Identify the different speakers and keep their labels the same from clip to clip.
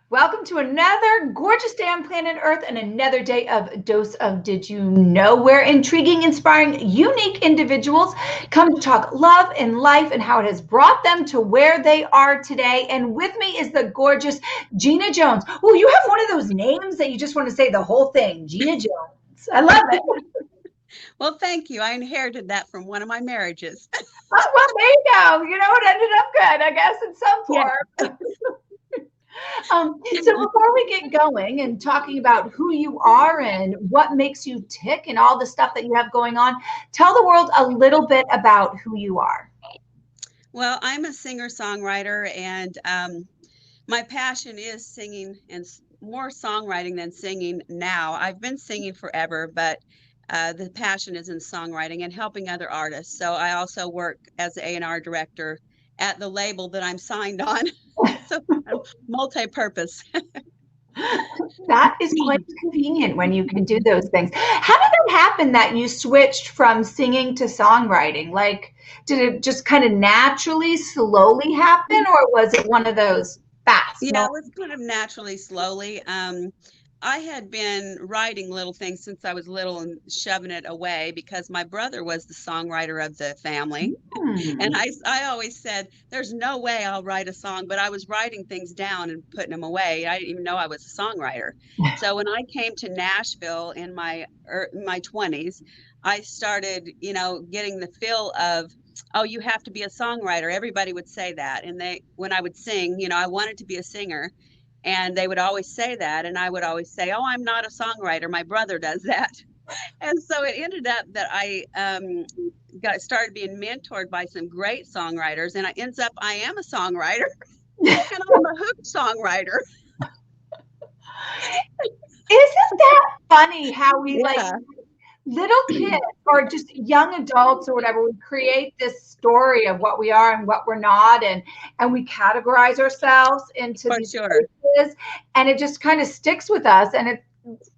Speaker 1: Welcome to another gorgeous day on planet Earth and another day of Dose of Did You Know, where intriguing, inspiring, unique individuals come to talk love and life and how it has brought them to where they are today. And with me is the gorgeous Gina Jones. Oh, you have one of those names that you just want to say the whole thing, Gina Jones. I love it.
Speaker 2: Well, thank you. I inherited that from one of my marriages.
Speaker 1: Oh, well, there you go. You know, it ended up good, I guess, in some form. So before we get going and talking about who you are and what makes you tick and all the stuff that you have going on, tell the world a little bit about who you are.
Speaker 2: Well, I'm a singer-songwriter, and my passion is singing and more songwriting than singing now. I've been singing forever, but the passion is in songwriting and helping other artists. So I also work as an A&R director at the label that I'm signed on. So multi-purpose.
Speaker 1: That is quite convenient when you can do those things. How did it happen that you switched from singing to songwriting? Like, did it just kind of naturally, slowly happen, or was it one of those fast
Speaker 2: Yeah, it
Speaker 1: moments?
Speaker 2: was kind of naturally, slowly. I had been writing little things since I was little and shoving it away because my brother was the songwriter of the family. And
Speaker 1: Hmm.
Speaker 2: I always said, there's no way I'll write a song, but I was writing things down and putting them away. I didn't even know I was a songwriter. So when I came to Nashville in my 20s, I started, getting the feel of, oh, you have to be a songwriter. Everybody would say that. And when I would sing, I wanted to be a singer. And they would always say that. And I would always say, oh, I'm not a songwriter. My brother does that. And so it ended up that I got started being mentored by some great songwriters, and I am a songwriter, and I'm a hook songwriter.
Speaker 1: Isn't that funny how we like
Speaker 2: Yeah,
Speaker 1: little kids or just young adults or whatever, we create this story of what we are and what we're not, and we categorize ourselves into
Speaker 2: for
Speaker 1: these
Speaker 2: sure.
Speaker 1: places, and it just kind of sticks with us, and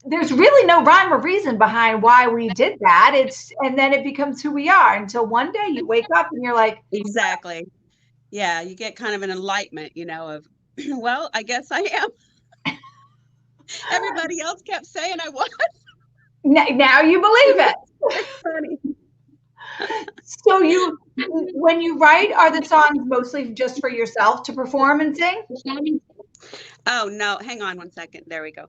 Speaker 1: there's really no rhyme or reason behind why we did that. And then it becomes who we are until one day you wake up and you're like,
Speaker 2: Exactly. Yeah, you get kind of an enlightenment, of, well, I guess I am. Everybody else kept saying I was.
Speaker 1: Now you believe it.
Speaker 2: It's funny.
Speaker 1: So when you write, are the songs mostly just for yourself to perform and sing?
Speaker 2: Oh no, hang on one second. There we go.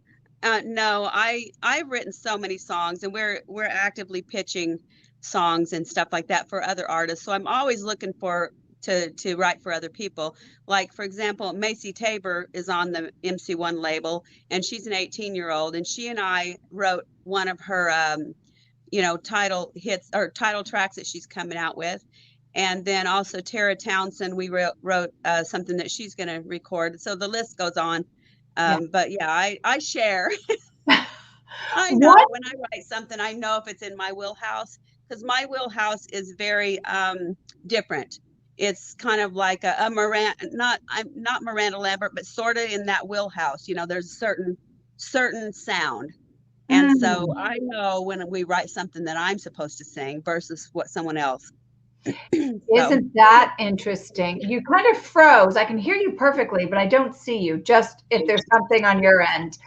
Speaker 2: No, I've written so many songs, and we're actively pitching songs and stuff like that for other artists. So I'm always looking for to write for other people. Like for example, Macy Tabor is on the MC1 label, and she's an 18-year-old, and she and I wrote one of her title hits or title tracks that she's coming out with. And then also Tara Townsend, we wrote something that she's going to record. So the list goes on.
Speaker 1: Yeah.
Speaker 2: But yeah, I share. I know
Speaker 1: What?
Speaker 2: when I write something, I know if it's in my wheelhouse because my wheelhouse is very different. It's kind of like a Miranda, I'm not Miranda Lambert, but sort of in that wheelhouse. There's a certain sound. And so
Speaker 1: Mm.
Speaker 2: I know when we write something that I'm supposed to sing versus what someone else. So,
Speaker 1: Isn't that interesting? You kind of froze. I can hear you perfectly, but I don't see you. Just if there's something on your end.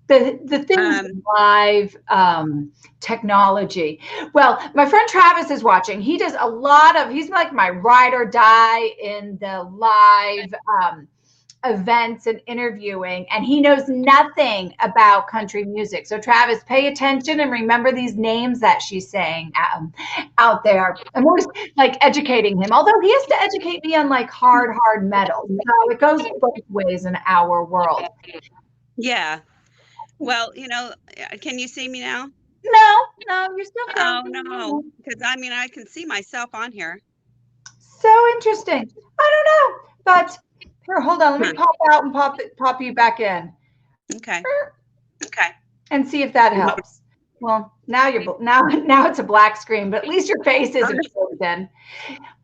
Speaker 1: The thing with
Speaker 2: um,
Speaker 1: live technology. Well, my friend Travis is watching. He does a lot of, he's like my ride or die in the live events and interviewing, and he knows nothing about country music. So Travis, pay attention and remember these names that she's saying out there. I'm always like educating him, although he has to educate me on like hard metal. So it goes both ways in our world.
Speaker 2: yeah. Well, can you see me now?
Speaker 1: No, you're still
Speaker 2: Oh, no.
Speaker 1: frozen.
Speaker 2: Because I can see myself on here.
Speaker 1: So interesting. I don't know, but here, hold on. Let me
Speaker 2: Huh.
Speaker 1: pop out and pop you back in.
Speaker 2: Okay.
Speaker 1: Okay. And see if that helps. Well, now it's a black screen, but at least your face isn't frozen.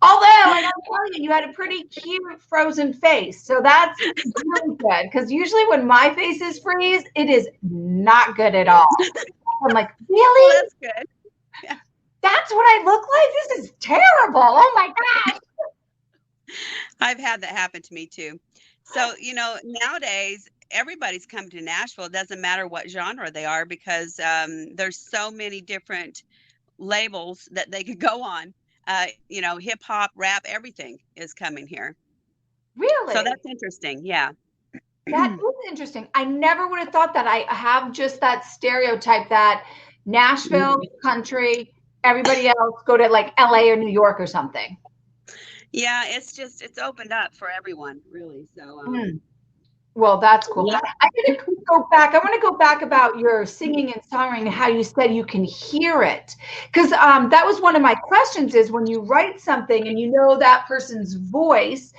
Speaker 1: Although I gotta tell you, you had a pretty cute frozen face, so that's really good. Because usually when my face is freeze, it is not good at all. I'm like,
Speaker 2: Well,
Speaker 1: really?
Speaker 2: that's good. Yeah.
Speaker 1: That's what I look like? This is terrible. Oh my gosh.
Speaker 2: I've had that happen to me too. So, nowadays everybody's come to Nashville. It doesn't matter what genre they are, because there's so many different labels that they could go on. You know, hip hop, rap, everything is coming here.
Speaker 1: Really?
Speaker 2: So that's interesting. Yeah.
Speaker 1: That is interesting. I never would have thought that. I have just that stereotype that Nashville, country, everybody else go to like LA or New York or something.
Speaker 2: Yeah, it's opened up for everyone, really. So
Speaker 1: Well, that's cool.
Speaker 2: yeah.
Speaker 1: I'm going to go back. I want to go back about your singing and songwriting and how you said you can hear it. Because that was one of my questions, is when you write something and you know that person's voice,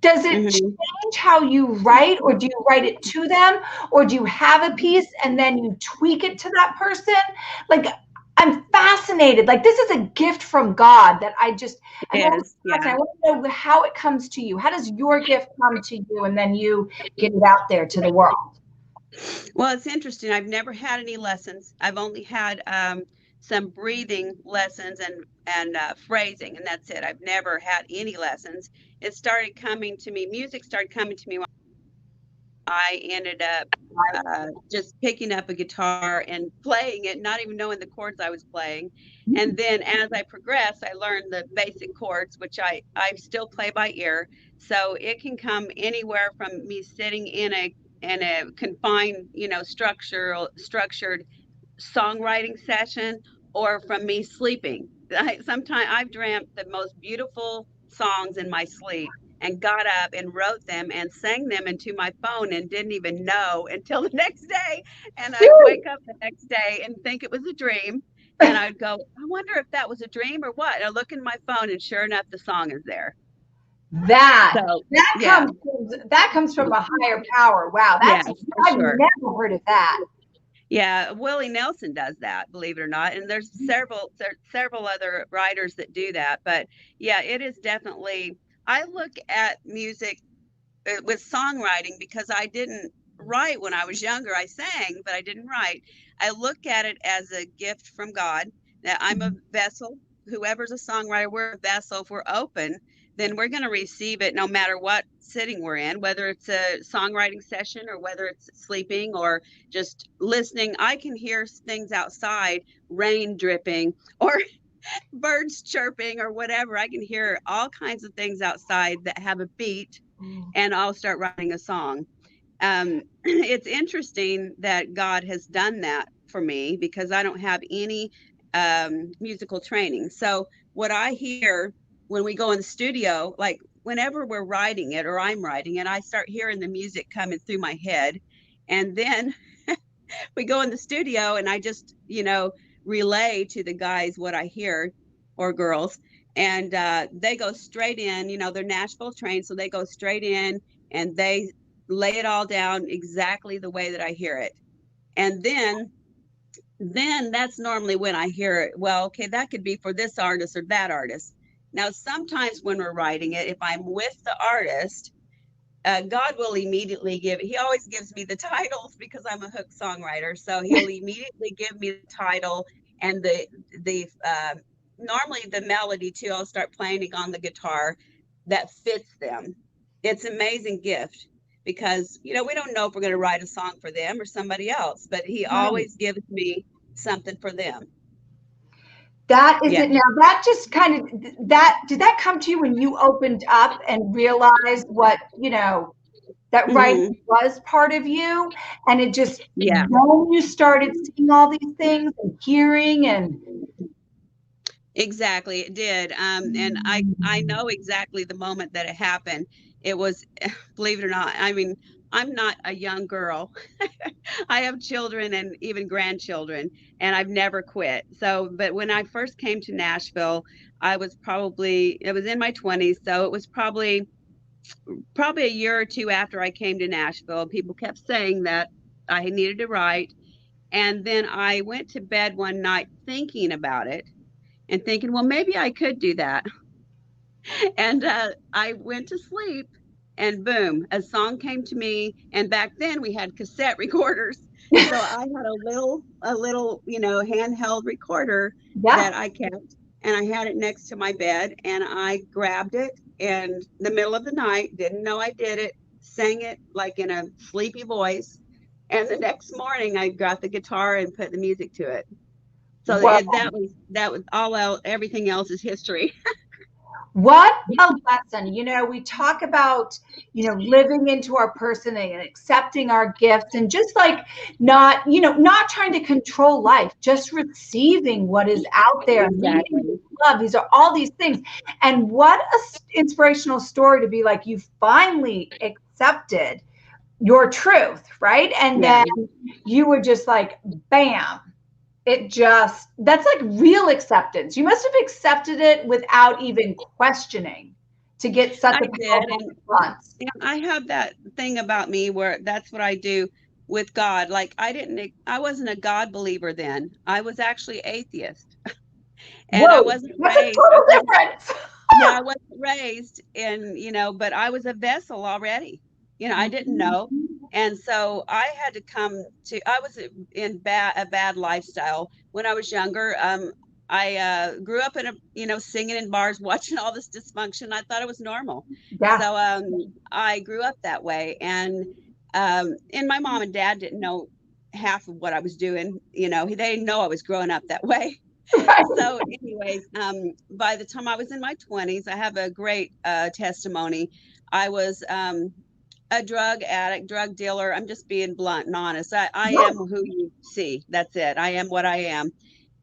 Speaker 1: does it change how you write, or do you write it to them, or do you have a piece and then you tweak it to that person? Like, I'm fascinated. Like, this is a gift from God that I want to know how it comes to you. How does your gift come to you and then you get it out there to the world?
Speaker 2: Well, it's interesting. I've never had any lessons. I've only had some breathing lessons and phrasing, and that's it. I've never had any lessons. It started coming to me. Music started coming to me when I ended up just picking up a guitar and playing it, not even knowing the chords I was playing. And then as I progressed, I learned the basic chords, which I still play by ear. So it can come anywhere from me sitting in a confined, you know, structured songwriting session, or from me sleeping. Sometimes I've dreamt the most beautiful songs in my sleep and got up and wrote them and sang them into my phone and didn't even know until the next day. And I'd wake up the next day and think it was a dream. And I'd go, I wonder if that was a dream or what. And I look in my phone, and sure enough, the song is there.
Speaker 1: That comes from a higher power. Wow, I've never heard of that.
Speaker 2: Yeah, Willie Nelson does that, believe it or not, and there's several other writers that do that. But yeah, it is definitely. I look at music with songwriting, because I didn't write when I was younger. I sang, but I didn't write. I look at it as a gift from God, that I'm a vessel. Whoever's a songwriter, we're a vessel. If we're open, then we're going to receive it no matter what sitting we're in, whether it's a songwriting session or whether it's sleeping or just listening. I can hear things outside, rain dripping or birds chirping or whatever. I can hear all kinds of things outside that have a beat, and I'll start writing a song. It's interesting that God has done that for me, because I don't have any musical training. So what I hear when we go in the studio, like whenever we're writing it or I'm writing it, I start hearing the music coming through my head. And then we go in the studio and I just, you know, relay to the guys what I hear, or girls. And they go straight in, you know, they're Nashville trained. So they go straight in and they lay it all down exactly the way that I hear it. And then that's normally when I hear it. Well, okay, that could be for this artist or that artist. Now, sometimes when we're writing it, if I'm with the artist, God will immediately he always gives me the titles, because I'm a hook songwriter. So he'll immediately give me the title and the normally the melody too. I'll start playing on the guitar that fits them. It's an amazing gift, because, you know, we don't know if we're going to write a song for them or somebody else, but he always gives me something for them.
Speaker 1: That is it. Now that just kind of, did that come to you when you opened up and realized what, you know, that writing was part of you, and it just, when you started seeing all these things and hearing and.
Speaker 2: Exactly, it did. And I know exactly the moment that it happened. It was, believe it or not, I mean, I'm not a young girl. I have children and even grandchildren, and I've never quit. So, but when I first came to Nashville, it was in my 20s. So it was probably a year or two after I came to Nashville. People kept saying that I needed to write. And then I went to bed one night thinking about it and thinking, well, maybe I could do that. And I went to sleep, and boom, a song came to me. And back then we had cassette recorders. So I had a little, you know, handheld recorder that I kept, and I had it next to my bed, and I grabbed it in the middle of the night, didn't know I did it, sang it like in a sleepy voice. And the next morning I got the guitar and put the music to it. So
Speaker 1: Wow.
Speaker 2: that was all out. Everything else is history.
Speaker 1: What a lesson. We talk about, living into our person and accepting our gifts and just like not trying to control life, just receiving what is out there.
Speaker 2: Exactly.
Speaker 1: Love. These are all these things. And what a inspirational story to be like, you finally accepted your truth, right? And then you were just like, bam. That's like real acceptance. You must have accepted it without even questioning to get such a powerful response.
Speaker 2: And I have that thing about me where that's what I do with God. Like I wasn't a God believer then. I was actually atheist. And
Speaker 1: Whoa,
Speaker 2: I wasn't
Speaker 1: that's
Speaker 2: raised.
Speaker 1: a total difference.
Speaker 2: Yeah, I wasn't raised in, but I was a vessel already. I didn't know. And so I had to I was in a bad lifestyle when I was younger. I grew up in singing in bars, watching all this dysfunction. I thought it was normal.
Speaker 1: Yeah.
Speaker 2: So I grew up that way. And my mom and dad didn't know half of what I was doing. They didn't know I was growing up that way.
Speaker 1: Right.
Speaker 2: So anyways, by the time I was in my 20s, I have a great testimony. I was a drug addict, drug dealer. I'm just being blunt and honest. I am who you see. That's it. I am what I am.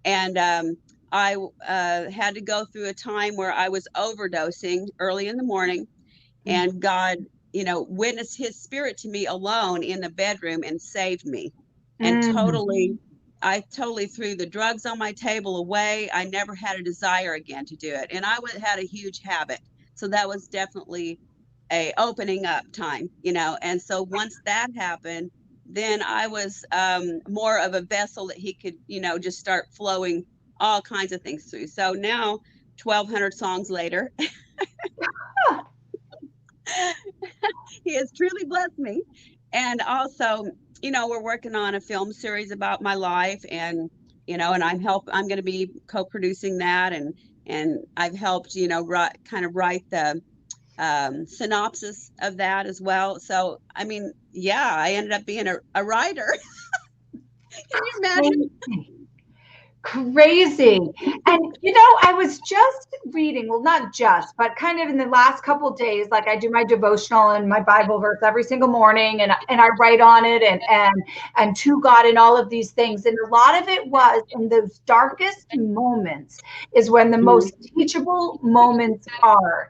Speaker 2: And I had to go through a time where I was overdosing early in the morning, and God, witnessed his spirit to me alone in the bedroom and saved me. And I totally threw the drugs on my table away. I never had a desire again to do it. And I had a huge habit. So that was definitely a opening up time, And so once that happened, then I was more of a vessel that he could, just start flowing all kinds of things through. So now 1,200 songs later, he has truly blessed me. And also, we're working on a film series about my life, and and I'm going to be co-producing that, and I've helped write the synopsis of that as well. So I mean, yeah, I ended up being a writer. Can you imagine?
Speaker 1: Crazy. And I was just reading, well, not just, but kind of in the last couple of days, like I do my devotional and my Bible verse every single morning, and I write on it and to God and all of these things. And a lot of it was in those darkest moments is when the most teachable moments are.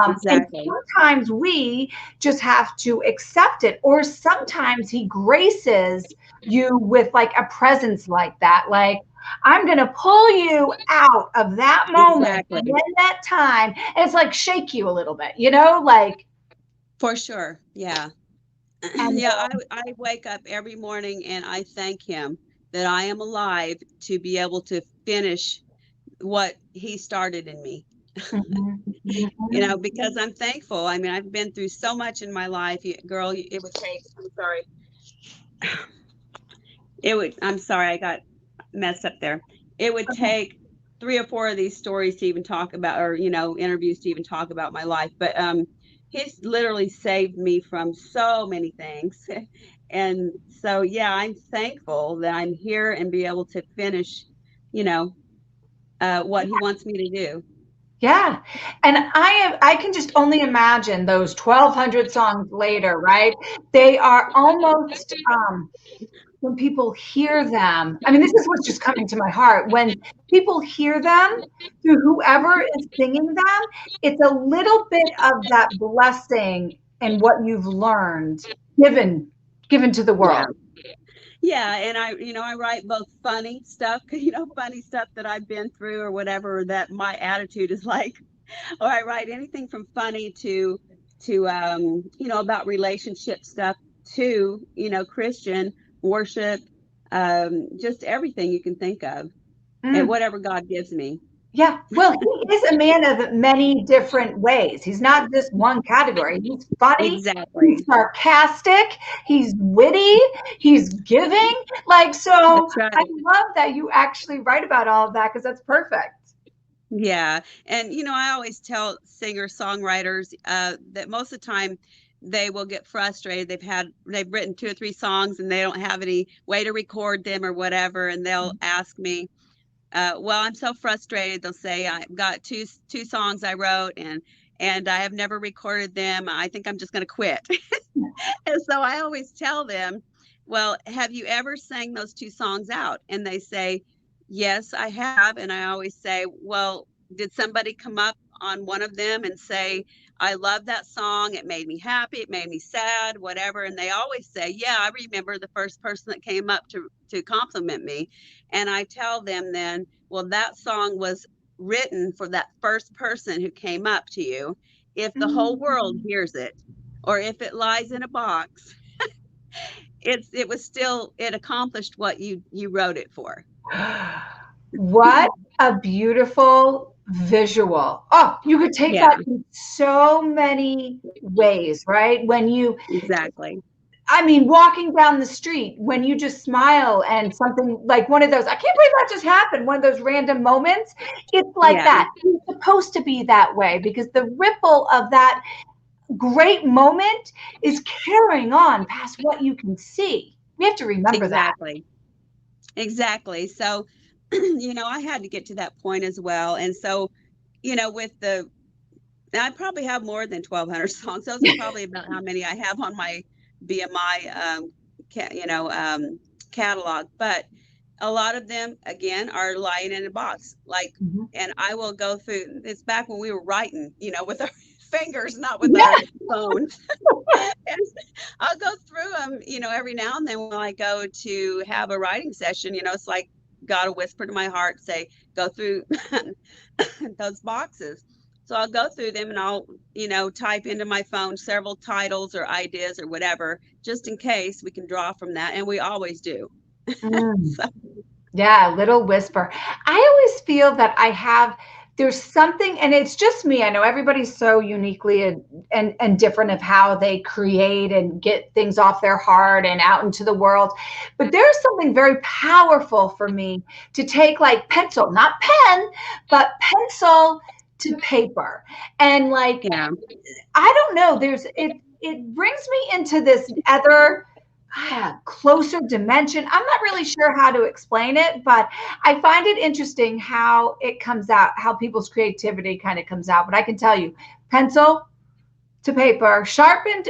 Speaker 2: Exactly.
Speaker 1: And sometimes we just have to accept it, or sometimes he graces you with like a presence like that, like, I'm going to pull you out of that moment and in that time. And it's like shake you a little bit, like.
Speaker 2: For sure. Yeah. And yeah. I wake up every morning and I thank him that I am alive to be able to finish what he started in me. Because I'm thankful. I mean, I've been through so much in my life. Girl, it would take, I'm sorry, I got messed up there. It would take 3 or 4 of these stories to even talk about, or interviews to even talk about my life. But he's literally saved me from so many things. And so yeah, I'm thankful that I'm here and be able to finish what he wants me to do.
Speaker 1: Yeah. And I can just only imagine those 1,200 songs later, right? They are almost when people hear them, I mean, this is what's just coming to my heart. When people hear them through whoever is singing them, it's a little bit of that blessing and what you've learned given to the world.
Speaker 2: Yeah. And I write both funny stuff, funny stuff that I've been through or whatever that my attitude is like, or I write anything from funny to about relationship stuff to, Christian worship, just everything you can think of and whatever God gives me.
Speaker 1: Yeah. Well, he is a man of many different ways. He's not just one category. He's funny.
Speaker 2: Exactly.
Speaker 1: He's sarcastic. He's witty. He's giving. Like, so
Speaker 2: right.
Speaker 1: I love that you actually write about all of that because that's perfect.
Speaker 2: Yeah. And, I always tell singer songwriters that most of the time they will get frustrated. They've written 2 or 3 songs and they don't have any way to record them or whatever. And they'll ask me, well, I'm so frustrated. They'll say, I've got two songs I wrote and I have never recorded them. I think I'm just going to quit. And so I always tell them, well, have you ever sang those 2 songs out? And they say, yes, I have. And I always say, well, did somebody come up on one of them and say, I love that song. It made me happy. It made me sad, whatever. And they always say, yeah, I remember the first person that came up to compliment me. And I tell them then, well, that song was written for that first person who came up to you. If the whole world hears it, or if it lies in a box, it accomplished what you wrote it for.
Speaker 1: What a beautiful visual. Oh, you could take that in so many ways, right? When you
Speaker 2: Exactly.
Speaker 1: I mean, walking down the street, when you just smile and something like one of those, I can't believe that just happened, one of those random moments. It's like that. It's supposed to be that way because the ripple of that great moment is carrying on past what you can see. We have to remember that.
Speaker 2: Exactly. So, I had to get to that point as well. And so, I probably have more than 1,200 songs. Those are probably about how many I have on my BMI, catalog. But a lot of them, again, are lying in a box. Like, and I will go through. It's back when we were writing, with our fingers, not with our phones. And I'll go through them, every now and then when I go to have a writing session. It's like God will whisper to my heart, say, go through those boxes. So I'll go through them and I'll, type into my phone several titles or ideas or whatever, just in case we can draw from that. And we always do.
Speaker 1: So. Yeah, little whisper. I always feel that there's something, and it's just me. I know everybody's so uniquely and different of how they create and get things off their heart and out into the world. But there's something very powerful for me to take like pencil, not pen, but pencil to paper. And like, I don't know, it brings me into this other closer dimension. I'm not really sure how to explain it, but I find it interesting how it comes out, how people's creativity kind of comes out. But I can tell you, pencil to paper, sharpened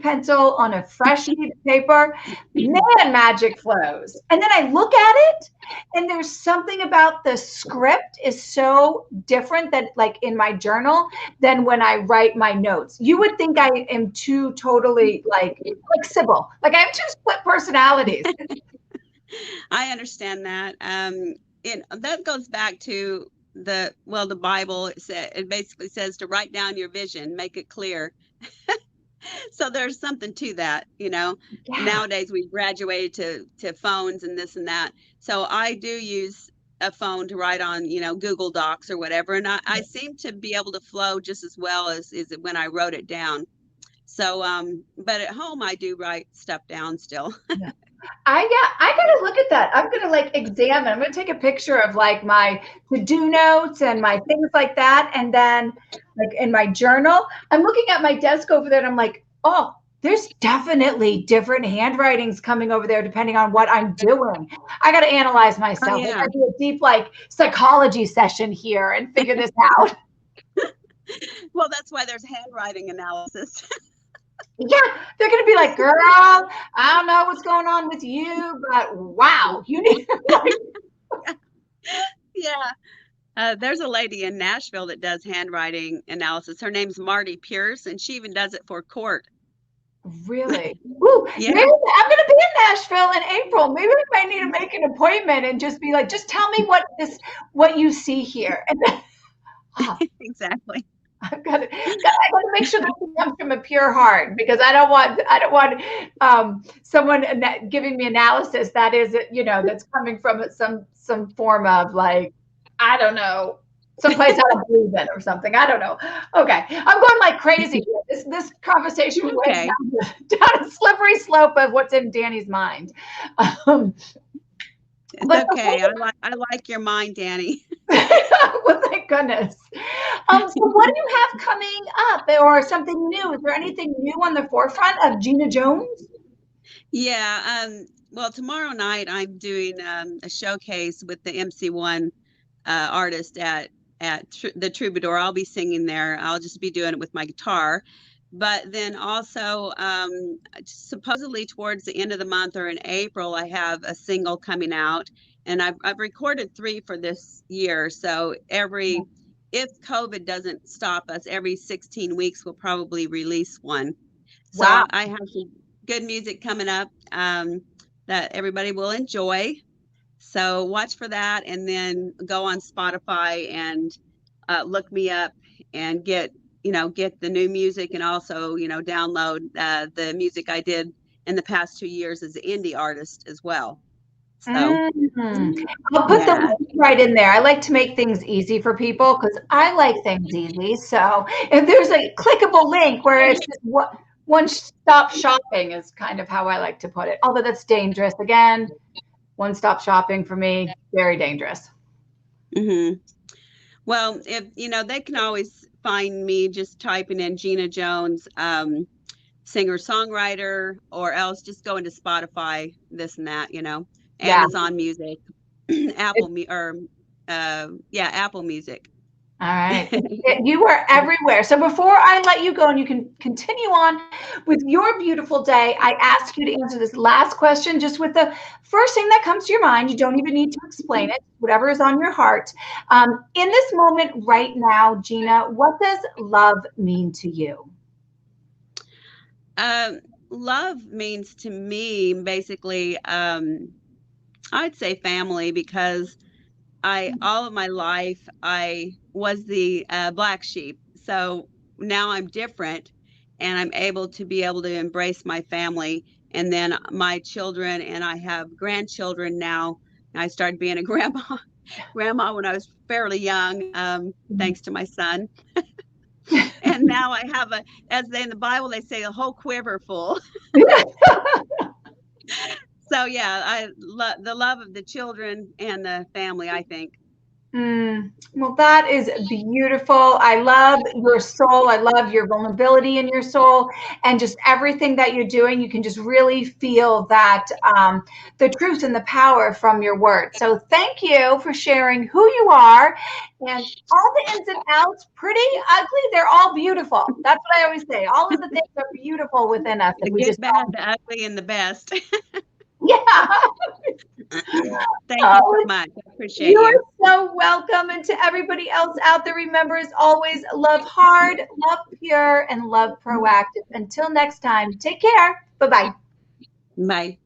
Speaker 1: pencil on a fresh sheet of paper, man, magic flows. And then I look at it, and there's something about the script is so different than like in my journal than when I write my notes. You would think I am two totally like Sybil, like I have 2 split personalities.
Speaker 2: I understand that. That goes back to the Bible. It basically says to write down your vision, make it clear. So there's something to that, Nowadays we've graduated to phones and this and that. So I do use a phone to write on, Google Docs or whatever. And I seem to be able to flow just as well as when I wrote it down. So, but at home I do write stuff down still.
Speaker 1: I gotta look at that. I'm gonna like examine. I'm gonna take a picture of like my to-do notes and my things like that, and then like in my journal, I'm looking at my desk over there, and I'm like, oh, there's definitely different handwritings coming over there depending on what I'm doing. I gotta analyze myself. I gotta do a deep like psychology session here and figure this out.
Speaker 2: Well, that's why there's handwriting analysis.
Speaker 1: Yeah, they're going to be like, girl, I don't know what's going on with you, but wow, you need.
Speaker 2: Yeah. There's a lady in Nashville that does handwriting analysis. Her name's Marty Pierce, and she even does it for court.
Speaker 1: Really? Ooh, yeah. Maybe I'm going to be in Nashville in April. Maybe we might need to make an appointment and just be like, just tell me what you see here. And then,
Speaker 2: exactly.
Speaker 1: I got to make sure that it comes from a pure heart, because I don't want someone giving me analysis that is, that's coming from some form of like, I don't know, someplace I don't believe in or something. I don't know. Okay, I'm going like crazy here. This conversation went down a slippery slope of what's in Danny's mind.
Speaker 2: It's okay. I like your mind, Danny.
Speaker 1: Well, thank goodness. So what do you have coming up or something new? Is there anything new on the forefront of Gina Jones?
Speaker 2: Yeah. Well, tomorrow night I'm doing a showcase with the MC1 artist at the Troubadour. I'll be singing there. I'll just be doing it with my guitar. But then also, supposedly towards the end of the month or in April, I have a single coming out, and I've recorded 3 for this year. So if COVID doesn't stop us, every 16 weeks we'll probably release one.
Speaker 1: Wow.
Speaker 2: So I have some good music coming up that everybody will enjoy. So watch for that, and then go on Spotify and look me up and get the new music, and also download the music I did in the past 2 years as an indie artist as well. So
Speaker 1: I'll put the
Speaker 2: yeah.
Speaker 1: link right in there. I like to make things easy for people because I like things easy. So if there's a clickable link where it's just one-stop shopping is kind of how I like to put it. Although that's dangerous. Again, one-stop shopping for me, very dangerous.
Speaker 2: Well, if they can always find me just typing in Gina Jones, singer-songwriter, or else just go into Spotify, this and that,
Speaker 1: Yeah.
Speaker 2: Amazon Music, Apple Music.
Speaker 1: All right. You are everywhere. So before I let you go and you can continue on with your beautiful day, I ask you to answer this last question just with the first thing that comes to your mind. You don't even need to explain it, whatever is on your heart. In this moment right now, Gina, what does love mean to you?
Speaker 2: Love means to me basically, I'd say family, because all of my life I was the black sheep. So now I'm different, and I'm able to embrace my family, and then my children, and I have grandchildren now. I started being a grandma when I was fairly young, thanks to my son. And now I have as in the Bible they say, a whole quiver full. So yeah, I love the love of the children and the family, I think.
Speaker 1: Well, that is beautiful. I love your soul. I love your vulnerability in your soul, and just everything that you're doing. You can just really feel that the truth and the power from your words. So thank you for sharing who you are and all the ins and outs, pretty, ugly, they're all beautiful. That's what I always say. All of the things are beautiful within us.
Speaker 2: The
Speaker 1: And we
Speaker 2: good,
Speaker 1: just,
Speaker 2: bad, the ugly, and the best.
Speaker 1: yeah.
Speaker 2: Thank you so much. I appreciate
Speaker 1: You're
Speaker 2: you.
Speaker 1: so welcome. And to everybody else out there, remember, as always, love hard, love pure, and love proactive. Until next time, take care. Bye-bye.
Speaker 2: Bye.